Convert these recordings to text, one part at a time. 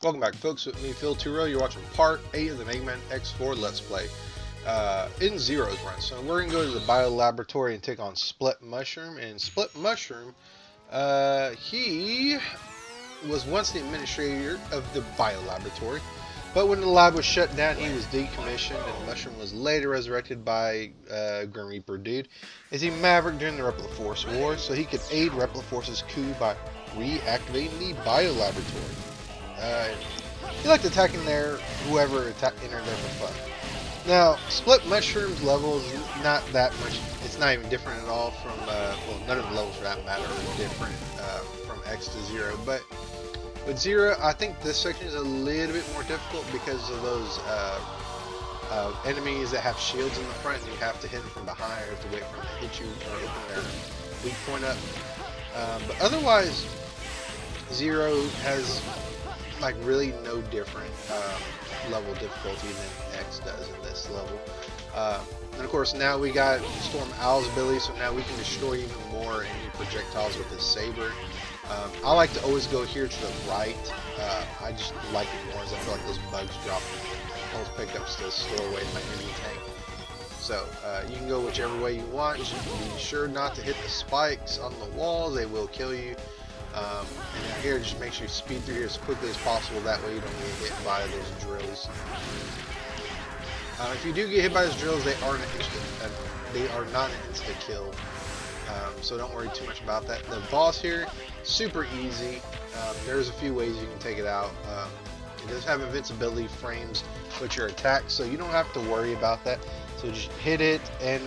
Welcome back, folks. With me, Phil Turo. You're watching part 8 of the Mega Man X4 Let's Play in Zero's run. So we're going to go to the Bio Laboratory and take on Split Mushroom. And Split Mushroom, he was once the administrator of the Bio Laboratory. But when the lab was shut down, he was decommissioned, and Mushroom was later resurrected by Grim Reaper Dude as he Maverick during the Repliforce War, so he could aid Repliforce's coup by reactivating the Bio Laboratory. He liked attacking there, whoever entered there for fun. Now, Split Mushroom's level is not that much, it's not even different at all from, well, none of the levels for that matter are different from X to Zero, but with Zero, I think this section is a little bit more difficult because of those enemies that have shields in the front, and you have to hit them from behind, or have to wait for them to hit you or open their weak point up. But otherwise, Zero has like really no different level difficulty than X does in this level. And of course now we got Storm Owl's ability, so now we can destroy even more enemy projectiles with his saber. I like to always go here to the right. I just like it more as I feel like those bugs drop health pickups to store away my enemy tank. So you can go whichever way you want. Just be sure not to hit the spikes on the walls, they will kill you. And here, just make sure you speed through here as quickly as possible, that way you don't get hit by those drills. If you do get hit by those drills, they are not an instant kill, so don't worry too much about that. The boss here, super easy. There's a few ways you can take it out. It does have invincibility frames with your attacks, so you don't have to worry about that. So just hit it and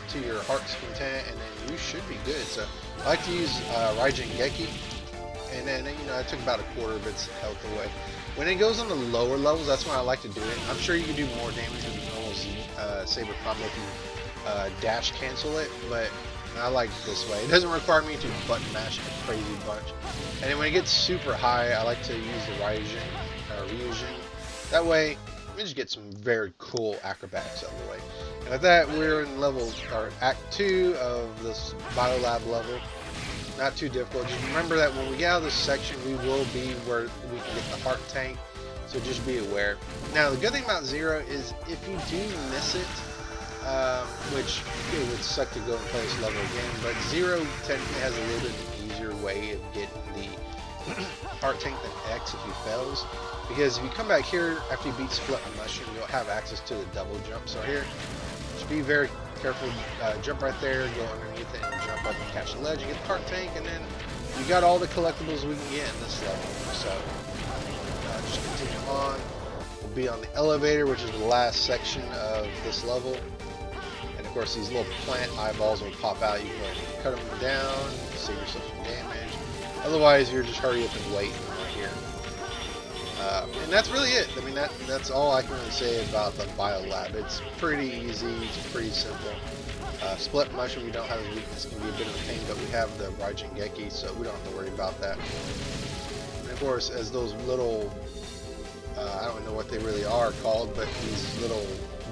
to your heart's content, and then you should be good. So I like to use Raijin Geki, and then I took about a quarter of its health away. When it goes on the lower levels, that's when I like to do it. I'm sure you can do more damage with the normal saber combo if you dash cancel it, but I like it this way. It doesn't require me to button mash a crazy bunch. And then when it gets super high, I like to use the Ryujin. That way, we just get some very cool acrobatics out of the way. And with that, we're in Act 2 of this Biolab level. Not too difficult. Just remember that when we get out of this section, we will be where we can get the heart tank. So just be aware. Now, the good thing about Zero is if you do miss it, which it would suck to go and play this level again, but Zero technically has a little bit easier way of getting the heart tank than X if he fails. Because if you come back here after you beat Split and Mushroom, you'll have access to the double jump. So here, just be very careful. Jump right there, go underneath it, and jump up and catch the ledge. You get the heart tank, and then you got all the collectibles we can get in this level. So just continue on. We'll be on the elevator, which is the last section of this level. And of course, these little plant eyeballs will pop out. You can cut them down, save yourself some damage. Otherwise, you're just hurry up and wait right here. And that's really it. I mean, that's all I can really say about the Biolab. It's pretty easy. It's pretty simple. Split Mushroom, we don't have his weakness. It can be a bit of a pain, but we have the Raijin Geki, so we don't have to worry about that. And of course, as those little, I don't know what they really are called, but these little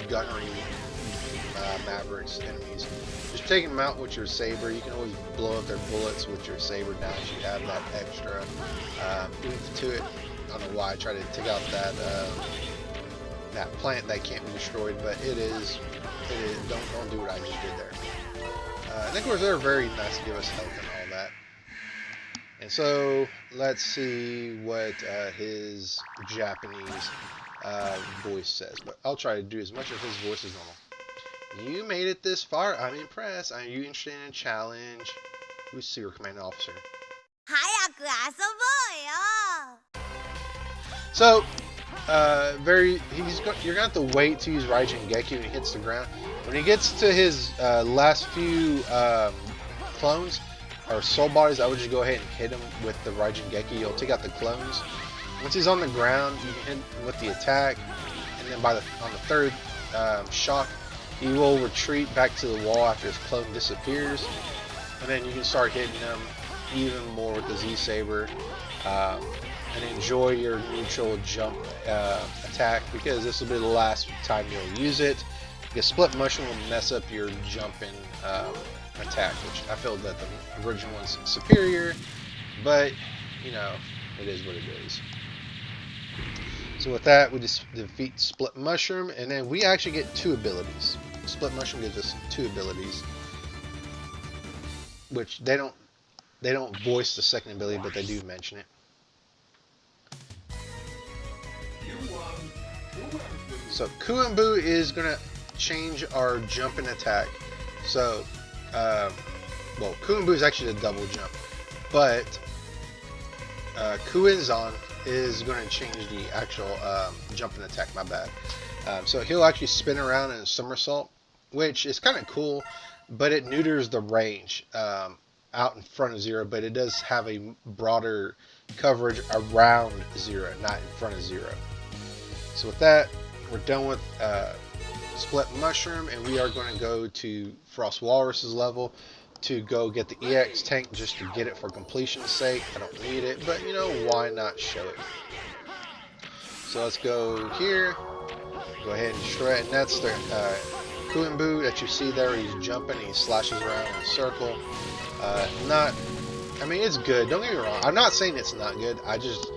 gunnery mavericks enemies, just taking them out with your saber. You can always blow up their bullets with your saber now that you have that extra oomph to it. I don't know why I tried to take out that plant that can't be destroyed, but it is. Don't do what I just did there. And of course, they're very nice to give us health and all that. And so let's see what his Japanese voice says. But I'll try to do as much of his voice as normal. You made it this far. I'm impressed. Are you interested in a challenge? Who's Sewer Commanding Officer? 早く遊ぼうよ So, you're gonna have to wait to use Raijin Geki when he hits the ground. When he gets to his last few clones or soul bodies, I would just go ahead and hit him with the Raijin Geki. You'll take out the clones. Once he's on the ground, you can hit him with the attack, and then on the third shock, he will retreat back to the wall after his clone disappears, and then you can start hitting him even more with the Z Saber. And enjoy your neutral jump attack, because this will be the last time you'll use it. Because Split Mushroom will mess up your jumping attack, which I feel that the original one's superior, but it is what it is. So with that, we just defeat Split Mushroom, and then we actually get 2 abilities. Split Mushroom gives us 2 abilities, which they don't voice the second ability, but they do mention it. So Kuambu is gonna change our jump and attack. So, well, Kuambu is actually a double jump, but Kuenzon is going to change the actual jump and attack. My bad. So he'll actually spin around in a somersault, which is kind of cool, but it neuters the range out in front of Zero, but it does have a broader coverage around Zero, not in front of Zero. So with that, we're done with Split Mushroom, and we are going to go to Frost Walrus's level to go get the EX tank just to get it for completion's sake. I don't need it, but you know, why not show it? So let's go here, go ahead and destroy it, and that's the Kuambu that you see there. He's jumping, he slashes around in a circle. I mean, it's good, don't get me wrong. I'm not saying it's not good, I just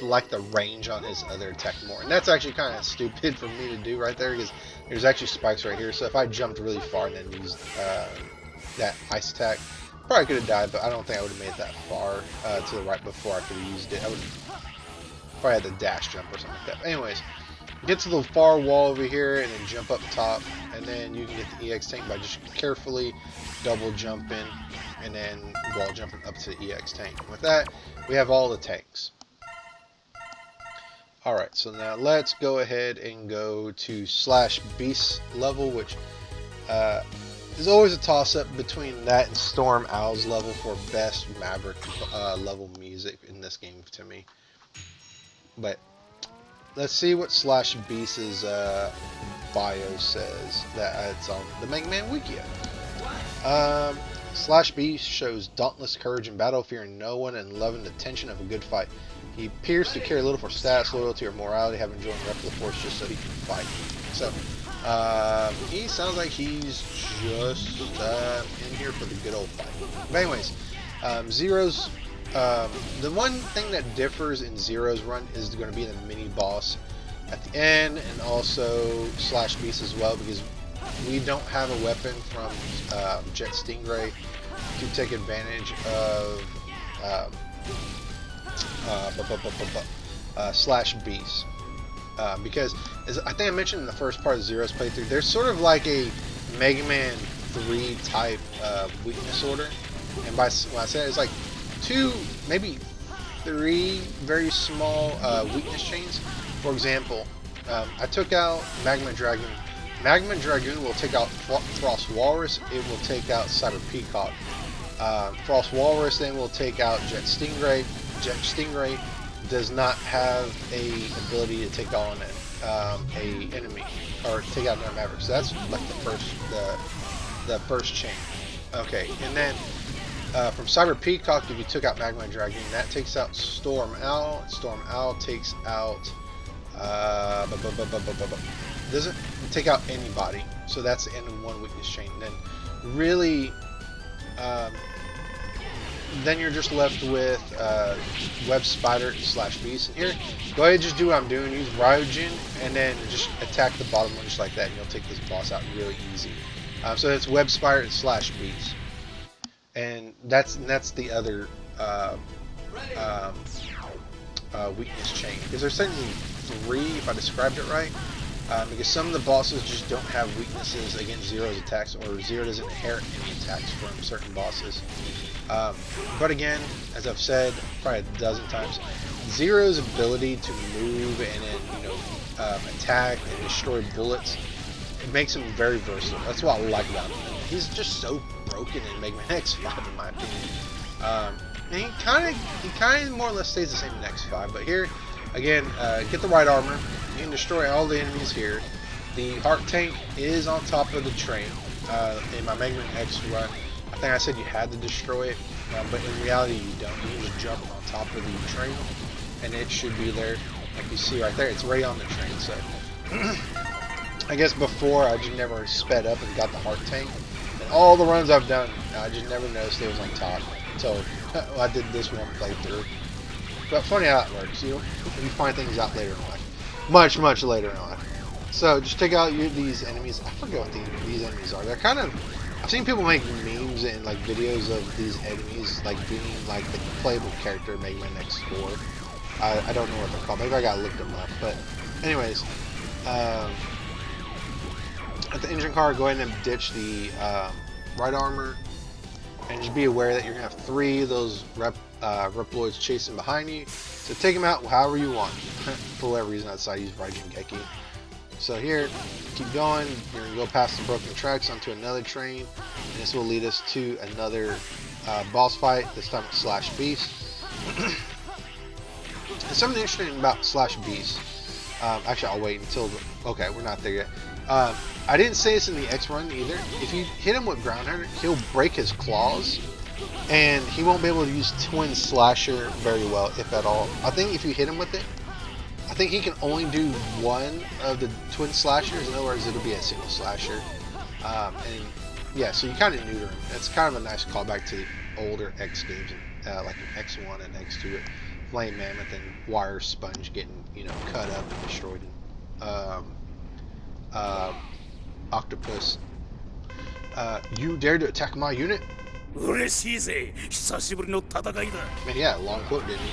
like the range on his other attack more. And that's actually kind of stupid for me to do right there, because there's actually spikes right here. So if I jumped really far and then used that ice attack, probably could have died, but I don't think I would have made it that far to the right before I could have used it. I would probably had the dash jump or something like that. But anyways, get to the far wall over here and then jump up top, and then you can get the EX tank by just carefully double jumping and then wall jumping up to the EX tank. And with that, we have all the tanks. Alright, so now let's go ahead and go to /Beast level, which is always a toss-up between that and Storm Owl's level for best Maverick level music in this game to me. But let's see what /Beast's bio says that it's on the Mega Man Wiki. /Beast shows dauntless courage in battle, fearing no one and loving the tension of a good fight. He appears to care little for stats, loyalty, or morality, having joined Rep of the Force just so he can fight. So, he sounds like he's just in here for the good old fight. But anyways, Zero's, the one thing that differs in Zero's run is going to be the mini boss at the end, and also /Beast as well, because we don't have a weapon from Jet Stingray to take advantage of /Beast, because as I think I mentioned in the first part of Zero's playthrough, there's sort of like a Mega Man 3 type weakness order, and by when I say it, it's like 2, maybe 3 very small weakness chains. For example, I took out Magma Dragoon. Magma Dragoon will take out Frost Walrus. It will take out Cyber Peacock. Frost Walrus then will take out Jet Stingray. Jet Stingray does not have a ability to take on a enemy or take out another Maverick. So that's like the first chain. Okay, and then from Cyber Peacock, if you took out Magma Dragoon, that takes out Storm Owl. Storm Owl takes out doesn't take out anybody. So that's the end of one weakness chain. And then really then you're just left with Web Spider /Beast. And here, go ahead and just do what I'm doing. Use Ryujin, and then just attack the bottom one just like that, and you'll take this boss out really easy. So it's Web Spider /Beast, and that's the other weakness chain. Because there's technically 3, if I described it right. Because some of the bosses just don't have weaknesses against Zero's attacks, or Zero doesn't inherit any attacks from certain bosses. But again, as I've said probably a dozen times, Zero's ability to move and then attack and destroy bullets, it makes him very versatile. That's what I like about him. He's just so broken in Mega Man X5 in my opinion. And he kind of more or less stays the same in X5, but here again, get the right armor. You can destroy all the enemies here. The Heart Tank is on top of the train. In my Mega Man X run, I think I said you had to destroy it, but in reality you don't. You can just jump on top of the train, and it should be there. Like you see right there, it's right on the train. So I guess before I just never sped up and got the Heart Tank. And all the runs I've done, I just never noticed it was on top until I did this one playthrough. But funny how that works. You find things out later in life, much later in life. So just take out these enemies. I forget what these enemies are. They're kind of. I've seen people make memes and like videos of these enemies like being like the playable character in Mega Man X4. I don't know what they're called. Maybe I gotta look them up. But anyways, at the engine car, go ahead and ditch the right armor, and just be aware that you're gonna have 3 of those Reploids chasing behind you. So take them out however you want. For whatever reason, I decided to use Raijin Geki. So here, keep going. You're gonna go past the broken tracks onto another train, and this will lead us to another boss fight. This time with Slash Beast. There's something interesting about Slash Beast. Actually, I'll wait until. Okay, we're not there yet. I didn't say this in the X run either. If you hit him with ground hunter, he'll break his claws, and he won't be able to use Twin Slasher very well, if at all. I think if you hit him with it, I think he can only do one of the Twin Slashers. In other words, it'll be a single slasher. And yeah, so you kind of neuter him. It's kind of a nice callback to the older X games, like X1 and X2 with Flame Mammoth and Wire Sponge getting, cut up and destroyed. Octopus, you dare to attack my unit? Man, yeah, long quote, didn't he?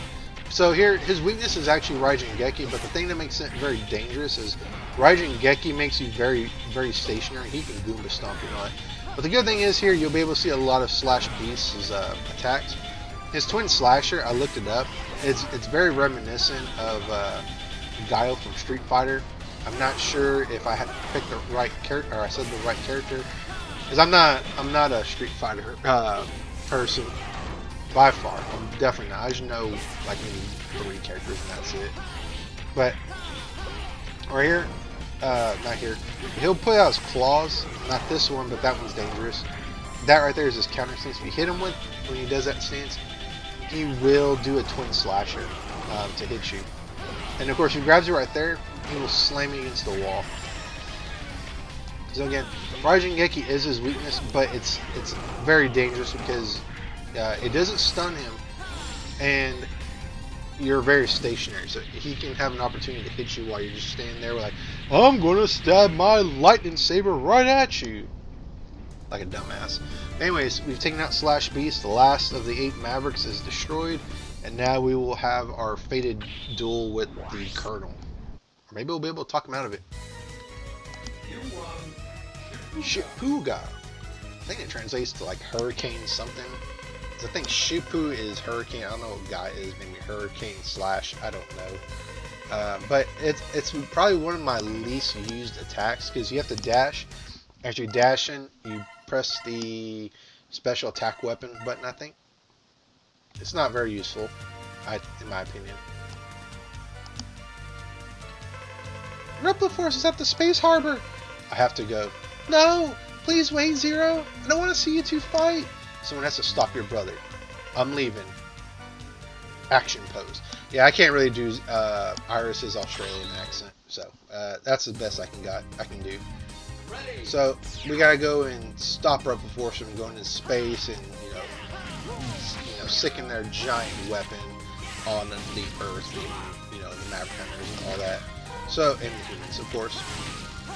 So here, his weakness is actually Raijin Geki, but the thing that makes it very dangerous is Raijin Geki makes you very, very stationary. He can Goomba stomp you and all that. But the good thing is here, you'll be able to see a lot of Slash Beast's attacks. His Twin Slasher, I looked it up. It's very reminiscent of Guile from Street Fighter. I'm not sure if I had picked the right character, or I said the right character, because I'm not a Street Fighter person by far. I'm definitely not. I just know like maybe 3 characters and that's it. But right here, not here. He'll put out his claws. Not this one, but that one's dangerous. That right there is his counter stance. If you hit him with when he does that stance, he will do a Twin Slasher to hit you. And of course, if he grabs you right there, he will slam you against the wall. So again, Raijin Geki is his weakness, but it's very dangerous because it doesn't stun him, and you're very stationary. So he can have an opportunity to hit you while you're just standing there, like, I'm gonna stab my lightning saber right at you, like a dumbass. Anyways, we've taken out Slash Beast. The last of the 8 Mavericks is destroyed, and now we will have our fated duel with the Colonel. Or maybe we'll be able to talk him out of it. Shipuga. I think it translates to like hurricane something. I think Shipu is hurricane. I don't know what guy is. Maybe hurricane slash. I don't know. But it's probably one of my least used attacks because you have to dash. As you're dashing, you press the special attack weapon button. I think it's not very useful, in my opinion. Repla Force is at the Space Harbor. I have to go. No! Please wait, Zero. I don't want to see you two fight. Someone has to stop your brother. I'm leaving. Action pose. Yeah, I can't really do Iris's Australian accent, so that's the best I can do. So we gotta go and stop Repla Force from going into space and sicken their giant weapon on the Earth, the Maverick Hunters and all that. So, and the humans, of course.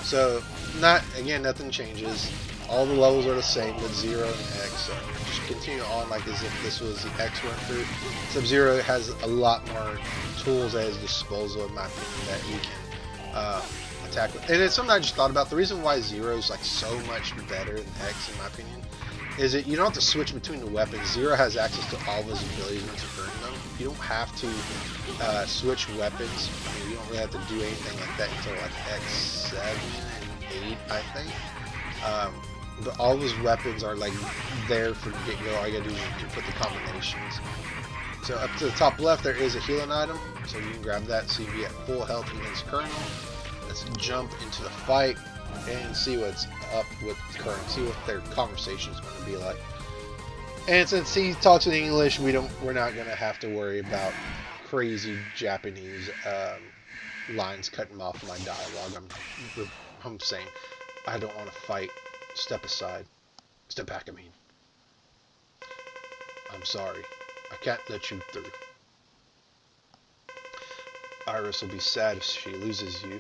So, nothing changes. All the levels are the same with Zero and X. So just continue on like as if this was the X run through. Sub-Zero has a lot more tools at his disposal, in my opinion, that he can attack with. And it's something I just thought about. The reason why Zero is like so much better than X, in my opinion, is that you don't have to switch between the weapons. Zero has access to all of his abilities once you earn them. You don't have to switch weapons. I mean, you don't really have to do anything like that until like X7 and 8, I think. But all of his weapons are like there from the get-go. All you gotta do is input the combinations. So up to the top left, there is a healing item. So you can grab that so you can be at full health against Colonel. Let's jump into the fight and see what's up with Colonel. See what their conversation is going to be like. And since he talks in English, we're not going to have to worry about crazy Japanese lines cutting off my dialogue. I'm saying, I don't want to fight. Step aside. Step back, I mean. I'm sorry. I can't let you through. Iris will be sad if she loses you.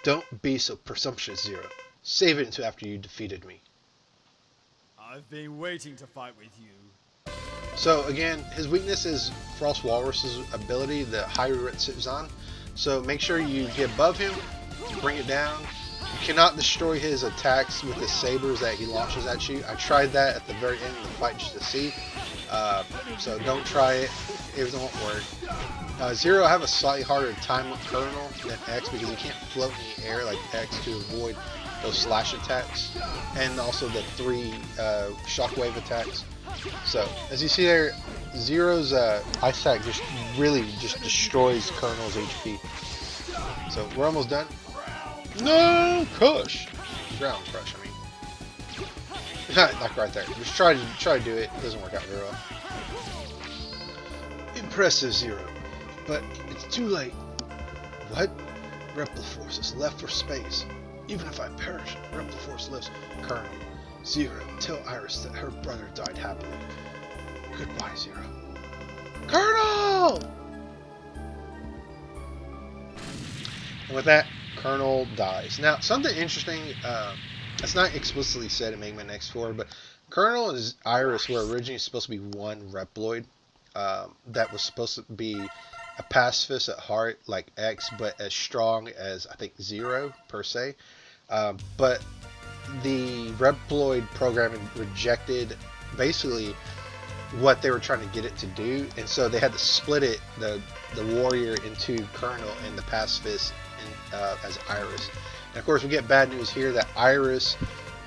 Don't be so presumptuous, Zero. Save it until after you defeated me. I've been waiting to fight with you. So again, his weakness is Frost Walrus's ability, the higher it sits on. So make sure you get above him, bring it down. You cannot destroy his attacks with the sabers that he launches at you. I tried that at the very end of the fight just to see. So don't try it. It won't work. Zero have a slightly harder time with Colonel than X because he can't float in the air like X to avoid those slash attacks, and also the 3 shockwave attacks. So as you see there, Zero's ice attack just really destroys Colonel's HP. So we're almost done. No crush, ground crush. I mean, like right there. Just try to do it. It doesn't work out very well. Impressive, Zero, but it's too late. What? Repliforce is left for space. Even if I perish, Repliforce lives. Colonel, Zero, tell Iris that her brother died happily. Goodbye, Zero. Colonel! And with that, Colonel dies. Now, something interesting, it's not explicitly said in Mega Man X4, but Colonel and Iris were originally supposed to be one Reploid that was supposed to be a pacifist at heart like X, but as strong as, I think, Zero, per se. But the Reploid programming rejected basically what they were trying to get it to do, and so they had to split it, the warrior, into Colonel and the pacifist as Iris. And of course we get bad news here that Iris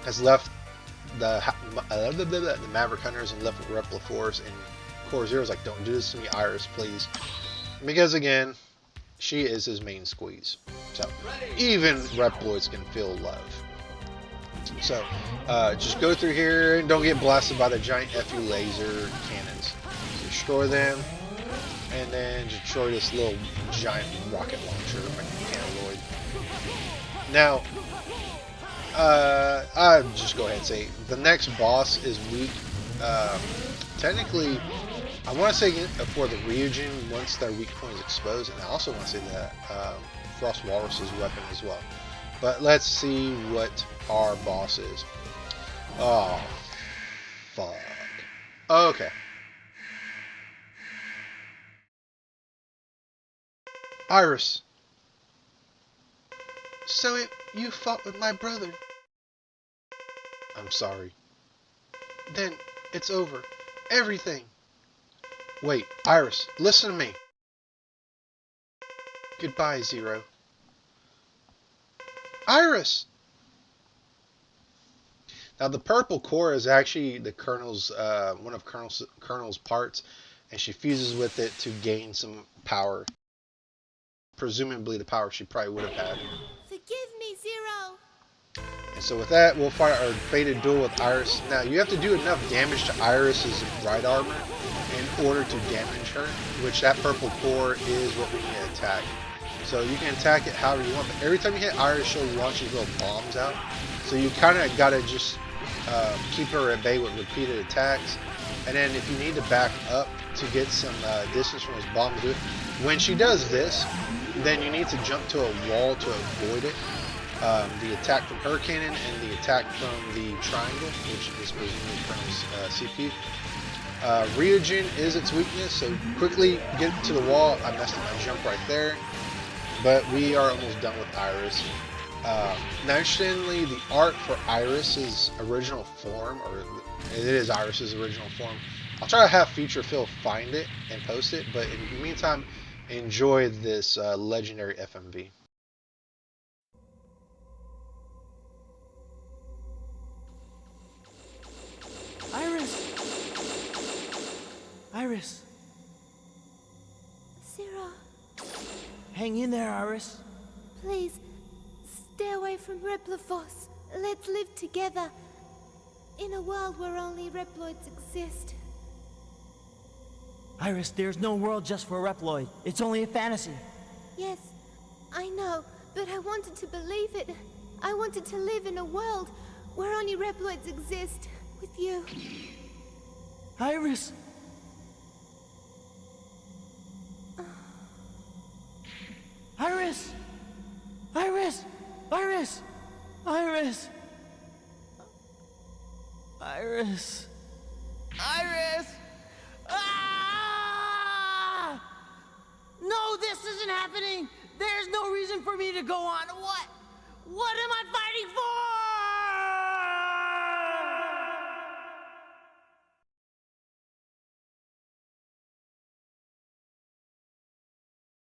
has left the Maverick Hunters and left with Repliforce, and Core Zero's like, don't do this to me, Iris, please. Because again, she is his main squeeze. So even Reploids can feel love. So just go through here and don't get blasted by the giant FU laser cannons. So destroy them, and then destroy this little giant rocket launcher like a Canaloid. Now, I'll just go ahead and say the next boss is weak. Technically, I want to say for the Ryujin once their weak point is exposed, and I also want to say that Frost Walrus's weapon as well. But let's see what our boss is. Oh, fuck. Okay. Iris. So you fought with my brother. I'm sorry. Then it's over. Everything. Wait, Iris, listen to me. Goodbye, Zero. Iris! Now the purple core is actually the Colonel's, one of Colonel's parts, and she fuses with it to gain some power. Presumably the power she probably would have had. Forgive me, Zero. And so with that, we'll fight our fated duel with Iris. Now you have to do enough damage to Iris's right armor in order to damage her, which that purple core is what we can attack. So you can attack it however you want, but every time you hit Iris, she'll launch these little bombs out. So you kind of got to just keep her at bay with repeated attacks. And then if you need to back up to get some distance from those bombs, do it. When she does this, then you need to jump to a wall to avoid it. The attack from her cannon and the attack from the triangle, which is presumably Colonel's CPU. Ryujin is its weakness, so quickly get to the wall. I messed up my jump right there. But we are almost done with Iris. Now, interestingly, the art for Iris's original form, or it is Iris's original form. I'll try to have Future Phil find it and post it, but in the meantime, enjoy this legendary FMV. Iris! Iris! Zero, Hang in there, Iris. please, stay away from Repliforce. Let's live together. In a world where only Reploids exist. Iris, there's no world just for Reploid. It's only a fantasy. Yes, I know, but I wanted to believe it. I wanted to live in a world where only Reploids exist. With you. Iris! Iris! Iris! Iris! Iris! Iris! Iris! Ah! No, this isn't happening! There's no reason for me to go on. What am I